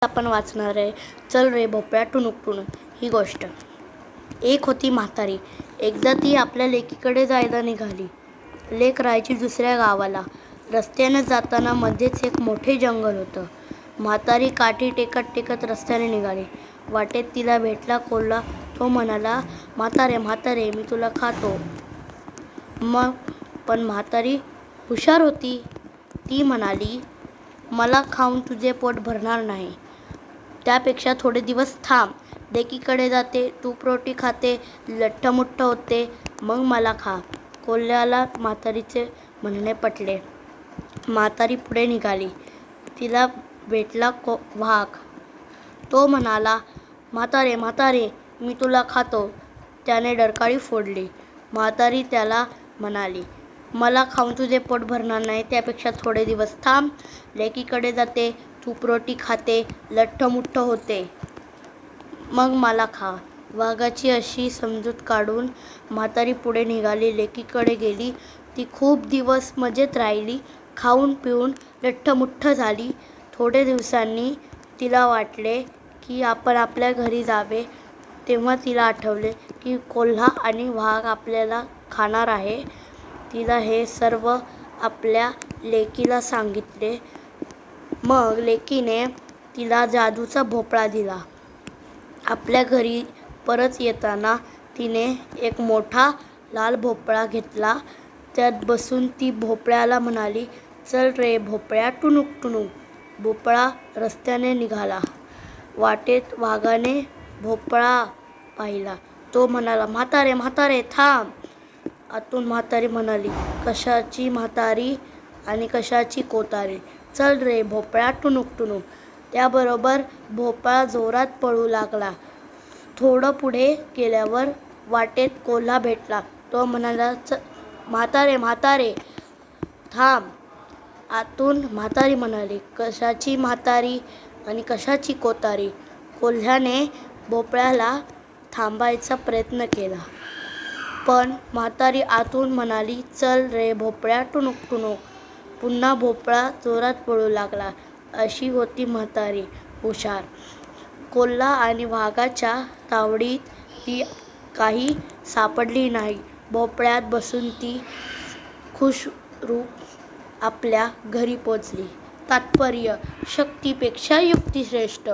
आपण वाचणार आहे चल रे भोपळ्या टुणूक टुणूक ही गोष्ट. एक होती म्हातारी. एकदा ती आपल्या लेकीकडे जायला निघाली. लेक राहायची दुसऱ्या गावाला. रस्त्याने जाताना मध्येच एक मोठे जंगल होतं. म्हातारी काठी टेकत टेकत रस्त्याने निघाली. वाटेत तिला भेटला कोल्हा. तो म्हणाला, म्हातारे म्हातारे मी तुला खातो. पण म्हातारी हुशार होती. ती म्हणाली, मला खाऊन तुझे पोट भरणार नाही. त्यापेक्षा थोडे दिवस थांब. लेकीकडे जाते, तूप रोटी खाते, लठ्ठमुठ्ठ होते, मग मला खा. कोल्ह्याला म्हातारीचे म्हणणे पटले. म्हातारी पुढे निघाली. तिला भेटला वाघ. तो म्हणाला, म्हातारे म्हातारे मी तुला खातो. त्याने डरकाळी फोडली. म्हातारी त्याला म्हणाली, मला खाऊन तुझे पोट भरणार नाही. त्यापेक्षा थोडे दिवस थांब. लेकीकडे जाते, तूप रोटी खाते, लठ्ठमुठ्ठ होते, मग मला खा. वाघाची अशी समजूत काढून म्हातारी पुढे निघाली. लेकीकडे गेली. ती खूप दिवस मजेत राहिली. खाऊन पिऊन लठ्ठमुठ्ठ झाली. थोडे दिवसांनी तिला वाटले की आपण आपल्या घरी जावे. तेव्हा तिला आठवले की कोल्हा आणि वाघ आपल्याला खाणार आहे. तिला हे सर्व आपल्या लेकीला सांगितले. मग लेकीने तिला जादूचा भोपळा दिला. आपल्या घरी परत येताना तिने एक मोठा लाल भोपळा घेतला. त्यात बसून ती भोपळ्याला म्हणाली, चल रे भोपळ्या टुणूक टुणूक. भोपळा रस्त्याने निघाला. वाटेत वाघाने भोपळा पाहिला. तो म्हणाला, म्हातारे म्हातारे थांब. आतून म्हातारी म्हणाली, कशाची म्हातारी आणि कशाची कोतारी. चल रे भोपळ्या टुणूक टुणूक. त्याबरोबर भोपळा जोरात पळू लागला. थोडं पुढे गेल्यावर वाटेत कोल्हा भेटला. तो म्हणाला, म्हातारे म्हातारे थांब. आतून म्हातारी म्हणाली, कशाची म्हातारी आणि कशाची कोतारी. कोल्ह्याने भोपळ्याला थांबायचा प्रयत्न केला. पण म्हातारी आतून म्हणाली, चल रे भोपळ्या टुणूक टुणूक. पुन्हा भोपळा जोरात पळू लागला. अशी होती म्हातारी हुशार. कोल्हा आणि वाघाच्या तावडीत ती काही सापडली नाही. भोपळ्यात बसून ती खुशरूप आपल्या घरी पोचली. तात्पर्य, शक्तीपेक्षा युक्ती श्रेष्ठ.